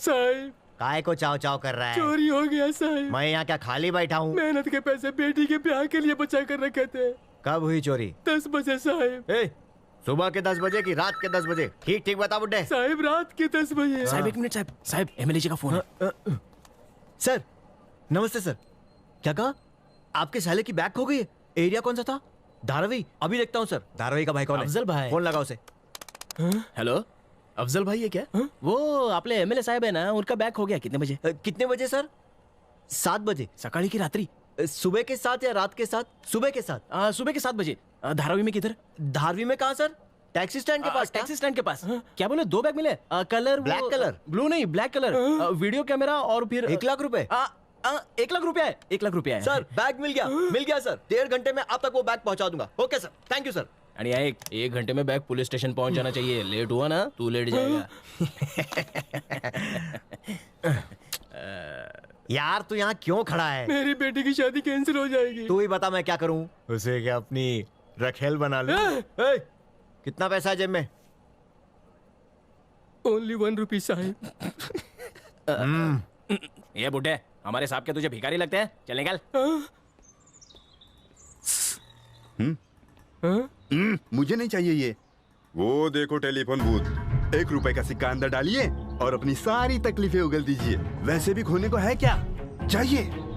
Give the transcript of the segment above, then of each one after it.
साहब काय को चाव चाव कर रहा है? चोरी हो गया साहब। मैं यहाँ क्या खाली बैठा हूँ? मेहनत के पैसे बेटी के ब्याह के लिए बचा कर रखे थे। कब हुई चोरी? 10 बजे साहब। सुबह के 10 बजे की रात के 10 बजे? ठीक ठीक बता बुड्ढे। साहब रात के 10 बजे। साहब 1 मिनट साहब एमएलए जी का फोन है। सर नमस्ते सर। क्या कहा? आपके साले की बैग खो गई है। एरिया कौन सा था? धारावी। अभी देखता हूँ सर। धारावी का भाई कौन है? अफजल भाई। फोन लगाओ उसे। हेलो अफजल भाई है क्या? वो आपले एमएलए साहब है ना, उनका बैग हो गया। कितने बजे? कितने बजे सर? 7 बजे। सकाळी की रात्रि? सुबह के 7 या रात के 7? सुबह के 7। सुबह के 7 बजे। धारावी में किधर? धारावी में कहाँ सर? टैक्सी स्टैंड के पास। टैक्सी स्टैंड के पास। क्या बोले? 2 बैग मिले? Colour black colour? ब्लू नहीं, ब्लैक कलर। वीडियो कैमरा और फिर 1 लाख रुपए। 1 लाख रुपया है। 1 लाख रुपया है सर। बैग मिल गया सर। 1.5 घंटे में आप तक वो बैग पहुंचा दूंगा। Okay sir, thank you sir. आणि 1 घंटे में बैग पुलिस स्टेशन पहुंच जाना चाहिए। लेट हुआ ना तू लेट जाएगा। यार तू यहाँ क्यों खड़ा है? मेरी बेटी की शादी कैंसिल हो जाएगी। तू ही बता मैं क्या करूँ? उसे क्या अपनी रखेल बना लूं? कितना पैसा है जेब में? ओनली 1 रुपी साहब। ये बुड्ढे हमारे साहब के तुझे भिखारी लगते हैं? चल निकल। मुझे नहीं चाहिए ये। वो देखो टेलीफोन बूथ। 1 रुपए का सिक्का अंदर डालिए और अपनी सारी तकलीफें उगल दीजिए। वैसे भी खोने को है क्या? चाहिए।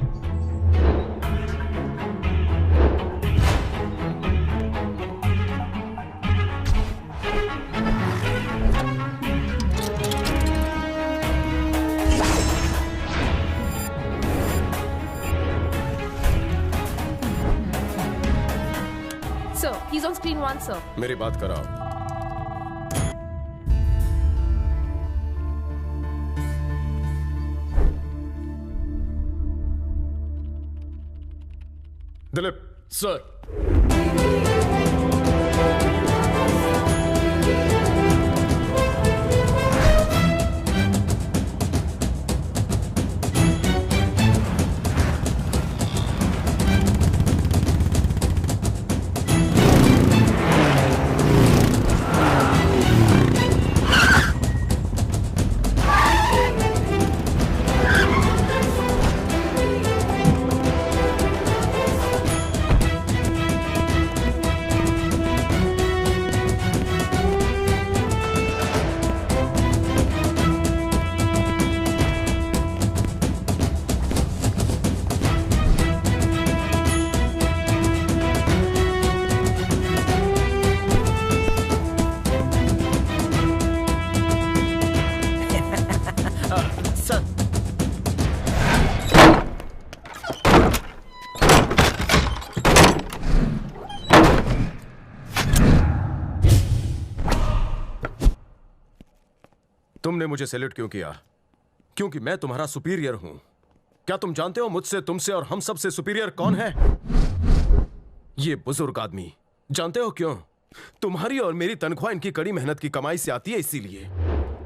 Sir, he's on screen 1, sir. मेरी बात कराओ। दिलीप सर। तुमने मुझे सैल्यूट क्यों किया? क्योंकि मैं तुम्हारा सुपीरियर हूं। क्या तुम जानते हो मुझसे, तुमसे और हम सबसे सुपीरियर कौन है? ये बुजुर्ग आदमी। जानते हो क्यों? तुम्हारी और मेरी तनख्वाह इनकी कड़ी मेहनत की कमाई से आती है, इसीलिए।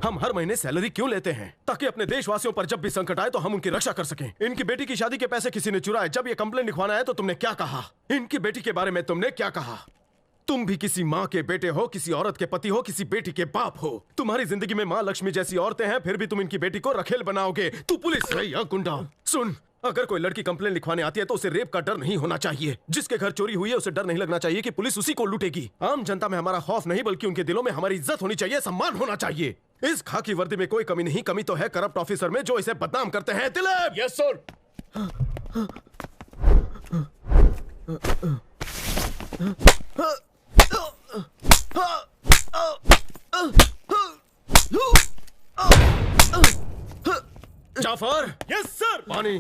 हम हर महीने सैलरी क्यों लेते हैं? ताकि अपने देशवासियों पर जब भी संकट आए तो हम उनकी रक्षा कर सकें। इनकी बेटी की शादी के पैसे किसी ने चुराए। जब ये कंप्लेंट लिखवाना है तो तुमने क्या कहा? इनकी बेटी के बारे में तुमने क्या कहा? तुम भी किसी माँ के बेटे हो, किसी औरत के पति हो, किसी बेटी के बाप हो। तुम्हारी जिंदगी में माँ लक्ष्मी जैसी औरतें हैं, फिर भी तुम इनकी बेटी को रखेल बनाओगे। तू पुलिस है या गुंडा? सुन, अगर कोई लड़की कंप्लेंट लिखवाने आती है तो उसे रेप का डर नहीं होना चाहिए। जिसके घर चोरी हुई है उसे डर नहीं लगना चाहिए कि पुलिस उसी को लूटेगी। आम जनता में हमारा खौफ नहीं, बल्कि उनके दिलों में हमारी इज्जत होनी चाहिए, सम्मान होना चाहिए। इस खाकी वर्दी में कोई कमी नहीं। कमी तो है करप्ट ऑफिसर में, जो इसे बदनाम करते हैं। Dilip! Yes sir. Jafar! Yes sir. पानी।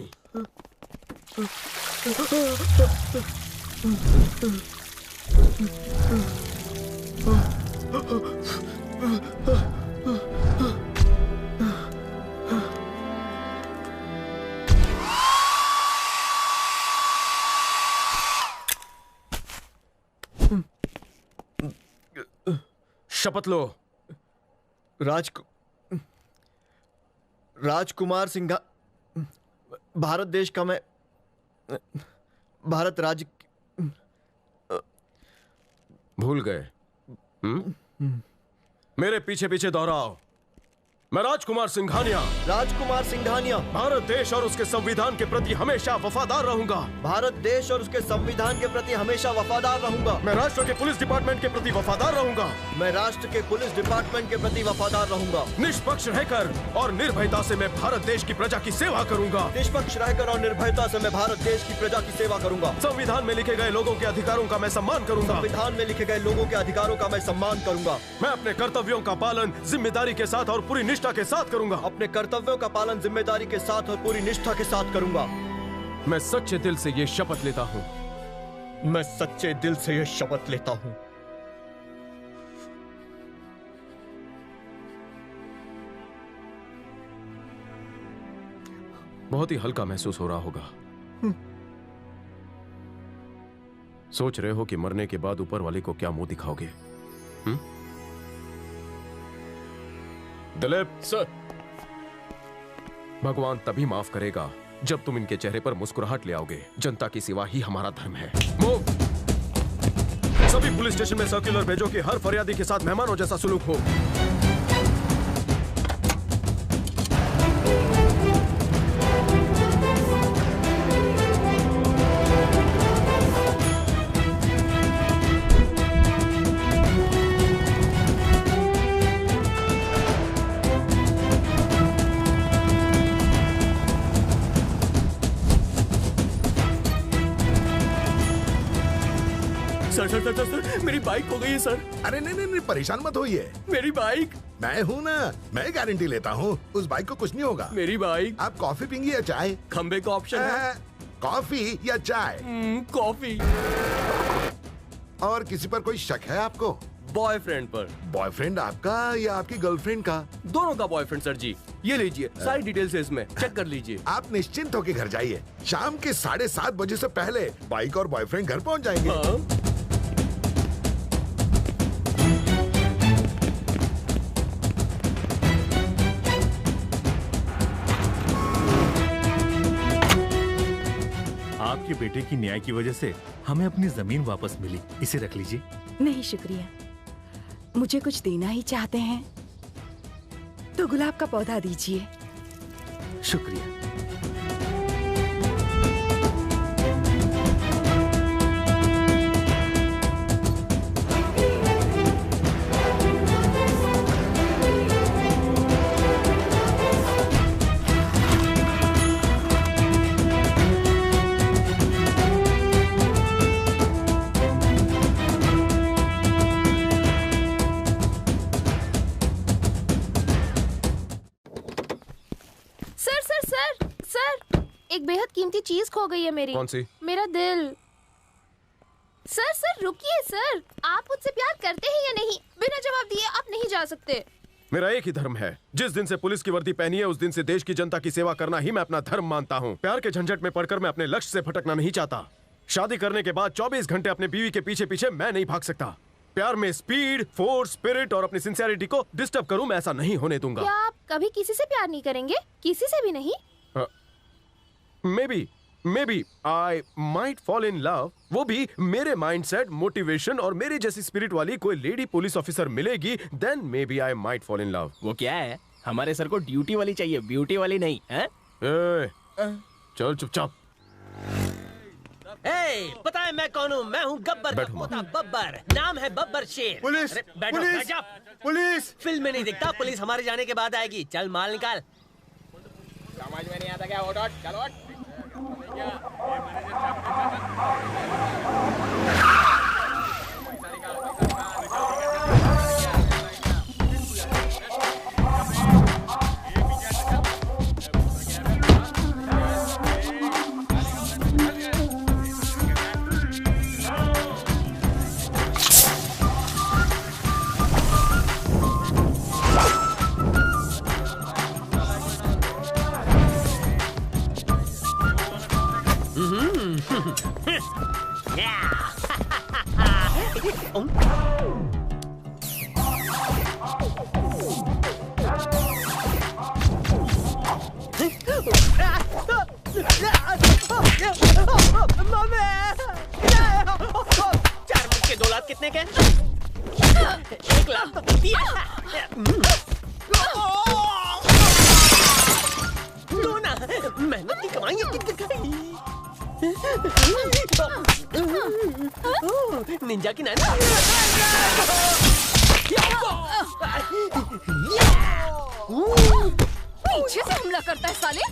शपथ लो। राजकुमार सिंघा, भारत देश का मैं, भारत राज्य। भूल गए? मेरे पीछे पीछे दोहराओ। मैं राजकुमार सिंघानिया राजकुमार सिंघानिया भारत देश और उसके संविधान के प्रति हमेशा वफादार रहूंगा। भारत देश और उसके संविधान के प्रति हमेशा वफादार रहूंगा। मैं राष्ट्र के पुलिस डिपार्टमेंट के प्रति वफादार रहूंगा। मैं राष्ट्र के पुलिस डिपार्टमेंट के प्रति वफादार रहूंगा। निष्पक्ष रहकर और निर्भयता से मैं भारत देश की प्रजा की सेवा करूंगा। निष्पक्ष रहकर और निर्भयता से मैं भारत देश की प्रजा की सेवा करूंगा। संविधान में लिखे गए लोगों के अधिकारों का मैं सम्मान करूंगा। संविधान में लिखे गए लोगों के अधिकारों का मैं सम्मान करूंगा। मैं अपने कर्तव्यों का पालन जिम्मेदारी के साथ और पूरी निष्ठा के साथ करूंगा। अपने कर्तव्यों का पालन जिम्मेदारी के साथ और पूरी निष्ठा के साथ करूंगा। मैं सच्चे दिल से ये शपथ लेता हूँ। मैं सच्चे दिल से ये शपथ लेता हूँ। बहुत ही हल्का महसूस हो रहा होगा। सोच रहे हो कि मरने के बाद ऊपर वाले को क्या मुंह दिखाओगे? दिलीप सर। भगवान तभी माफ करेगा जब तुम इनके चेहरे पर मुस्कुराहट ले आओगे। जनता की सेवा ही हमारा धर्म है। मूव। सभी पुलिस स्टेशन में सर्कुलर भेजो कि हर फरियादी के साथ मेहमानों जैसा सुलूक हो। सर, मेरी बाइक खो गई है सर। अरे नहीं, परेशान मत होइए। मेरी बाइक। मैं हूँ ना, मैं गारंटी लेता हूँ उस बाइक को कुछ नहीं होगा। मेरी बाइक। आप कॉफी पियेंगे या चाय? खंबे का ऑप्शन है। कॉफी या चाय? कॉफी। और किसी पर कोई शक है आपको? बॉयफ्रेंड पर। बॉयफ्रेंड आपका या आपकी गर्लफ्रेंड का? दोनों का बॉयफ्रेंड सर जी। ये लीजिए, सारी डिटेल्स है इसमें, चेक कर लीजिए। आप निश्चिंत होकर घर जाइए। शाम के 7:30 बजे से पहले बाइक और बॉयफ्रेंड घर पहुँच जाएंगे। हाँ? आपके बेटे की न्याय की वजह से हमें अपनी जमीन वापस मिली। इसे रख लीजिए। नहीं शुक्रिया, मुझे कुछ देना ही चाहते हैं तो गुलाब का पौधा दीजिए। शुक्रिया। एक बेहद कीमती चीज खो गई है मेरी। कौन सी? मेरा दिल। सर रुकिए सर, आप मुझसे प्यार करते हैं या नहीं? बिना जवाब दिए आप नहीं जा सकते। मेरा एक ही धर्म है। जिस दिन से पुलिस की वर्दी पहनी है उस दिन से देश की जनता की सेवा करना ही मैं अपना धर्म मानता हूँ। प्यार के झंझट में पड़कर मैं अपने लक्ष्य से भटकना नहीं चाहता। शादी करने के बाद 24 घंटे अपने बीवी के पीछे पीछे मैं नहीं भाग सकता। प्यार में स्पीड, फोर्स, स्पिरिट और अपनी सिंसियरिटी को डिस्टर्ब करूं, मैं ऐसा नहीं होने दूंगा। क्या आप कभी किसी से प्यार नहीं करेंगे? किसी से भी नहीं? Maybe I might fall in love। वो भी मेरे माइंडसेट, मोटिवेशन और मेरी जैसी स्पिरिट वाली कोई लेडी पुलिस ऑफिसर मिलेगी, then maybe I might fall in love। वो क्या है? हमारे सर को ड्यूटी वाली चाहिए, ब्यूटी वाली नहीं है? चल चुपचाप। पता है मैं कौन हूँ? मैं हूँ गब्बर का पोता बब्बर। नाम है बब्बर शेर। पुलिस, बैठो, पुलिस, बैठ जा। पुलिस। फिल्म में नहीं दिखता, पुलिस हमारे जाने के बाद आएगी। चल माल निकाल। समझ में नहीं आता क्या? ओट चलो। कितने के? 1 लाख तो दिया। निंजा की नानी। पीछे से हमला करता है साले।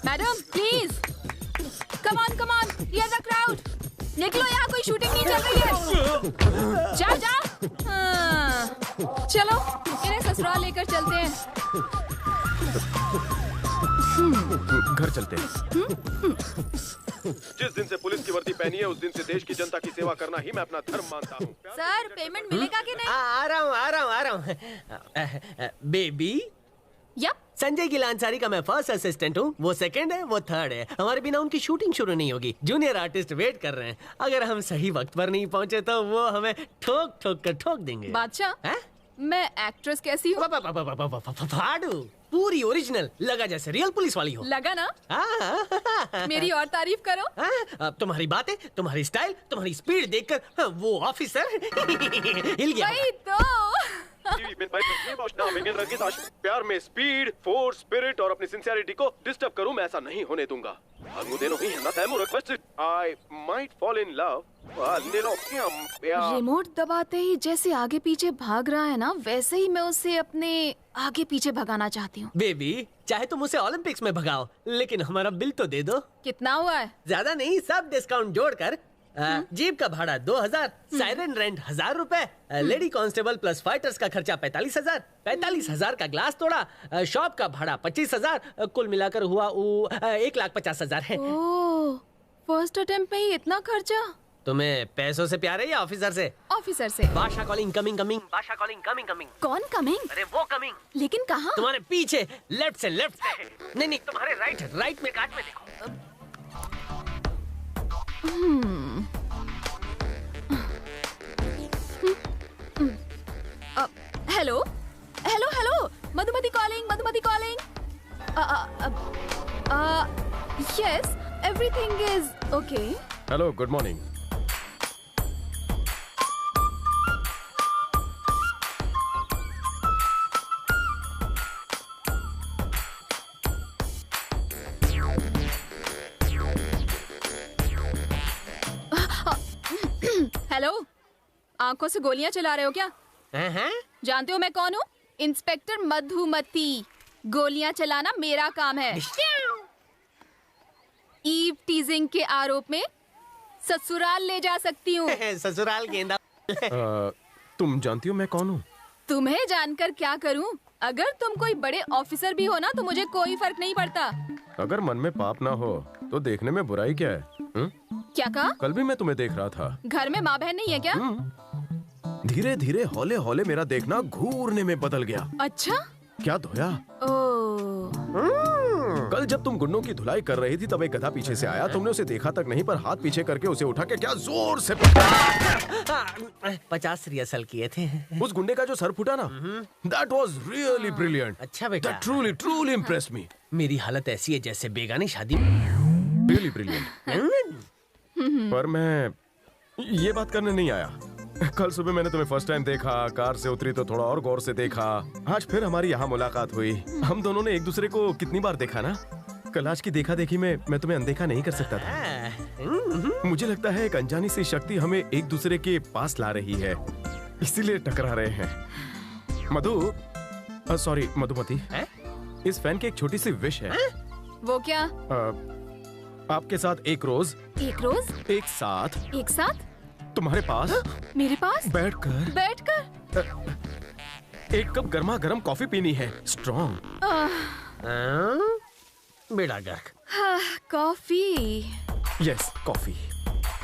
Madam please come on here the crowd. निकलो, यहाँ कोई शूटिंग नहीं चल रही है। जाओ जाओ। चलो इन्हें ससुराल लेकर चलते हैं। घर चलते हैं। जिस दिन से पुलिस की वर्दी पहनी है उस दिन से देश की जनता की सेवा करना ही मैं अपना धर्म मानता हूँ। सर पेमेंट मिलेगा कि नहीं? आ रहा हूँ। Baby yep. संजय गिल अंसारी का मैं फर्स्ट असिस्टेंट हूँ, वो सेकंड है, वो थर्ड है। हमारे बिना उनकी शूटिंग शुरू नहीं होगी। जूनियर आर्टिस्ट वेट कर रहे हैं। अगर हम सही वक्त पर नहीं पहुँचे तो वो हमें ठोक ठोक कर ठोक देंगे। बादशाह मैं एक्ट्रेस कैसी हूँ? फाड़ू, पूरी ओरिजिनल, लगा जैसे रियल पुलिस वाली हो। लगा ना? मेरी और तारीफ करो। तुम्हारी बातें, तुम्हारी स्टाइल, तुम्हारी स्पीड देखकर वो ऑफिसर हिल गया। वही तो। प्यार में स्पीड, फोर्स, स्पिरिट और अपनी सिंसियरिटी को डिस्टर्ब करूं, मैं ऐसा नहीं होने दूंगा। रिमोट दबाते ही जैसे आगे पीछे भाग रहा है ना, वैसे ही मैं उसे अपने आगे पीछे भगाना चाहती हूँ। बेबी चाहे तुम उसे ओलंपिक्स में भगाओ, लेकिन हमारा बिल तो दे दो। कितना हुआ है? ज्यादा नहीं, सब डिस्काउंट जोड़कर। जीप का भाड़ा 2000, साइरन रेंट 1000 रुपए, लेडी कांस्टेबल प्लस फाइटर्स का खर्चा 45,000, 45,000 का ग्लास तोड़ा, शॉप का भाड़ा 25,000, कुल मिलाकर हुआ 1,50,000 है। ओह, फर्स्ट अटेम्प्ट पे ही इतना खर्चा? तुम्हें पैसों से प्यार है या ऑफिसर से? ऑफिसर से। बादशाह कॉलिंग, कमिंग कमिंग, बादशाह कॉलिंग, कमिंग कमिंग। कौन कमिंग? अरे वो कमिंग। लेकिन कहाँ? तुम्हारे पीछे, लेफ्ट से। नहीं तुम्हारे राइट में काट में देखो। Hello hello hello, Madhumati calling. Yes, everything is okay. Hello, good morning. Hello, आंखों से गोलियां चला रहे हो क्या? जानते हो मैं कौन हूँ? इंस्पेक्टर मधुमती। गोलियां चलाना मेरा काम है। ईव टीजिंग के आरोप में ससुराल ले जा सकती हूँ। ससुराल गेंदा। तुम जानती हो मैं कौन हूँ? तुम्हें जानकर क्या करूँ? अगर तुम कोई बड़े ऑफिसर भी हो ना तो मुझे कोई फर्क नहीं पड़ता। अगर मन में पाप ना हो तो देखने में बुराई क्या है? क्या कहा? कल भी मैं तुम्हें देख रहा था। घर में माँ बहन नहीं है क्या? धीरे धीरे हौले हौले मेरा देखना घूरने में बदल गया। अच्छा? क्या धोया? कल जब तुम गुंडों की धुलाई कर रही थी तब एक गधा पीछे से आया। तुमने उसे देखा तक नहीं पर हाथ पीछे करके उसे उठा के क्या जोर से 50 रिहर्सल किए थे। उस गुंडे का जो सर फूटा ना, that was really brilliant. अच्छा बेटा, that truly impressed me. मेरी हालत ऐसी है जैसे बेगानी शादी। Really brilliant. पर मैं ये बात करने नहीं आया। कल सुबह मैंने तुम्हें फर्स्ट टाइम देखा, कार से उतरी तो थोड़ा और गौर से देखा। आज फिर हमारी यहाँ मुलाकात हुई। हम दोनों ने एक दूसरे को कितनी बार देखा ना। कल आज की देखा देखी में मैं तुम्हें अनदेखा नहीं कर सकता था। मुझे लगता है एक अनजानी सी शक्ति हमें एक दूसरे के पास ला रही है, इसीलिए टकरा रहे हैं। सॉरी मधुमती, इस फैन की एक छोटी सी विश है। वो क्या? आपके साथ एक रोज एक साथ तुम्हारे पास मेरे पास बैठकर एक कप गर्मा गर्म कॉफी पीनी है, स्ट्रॉन्ग। बेड़ा गर्क। कॉफी। Yes, coffee.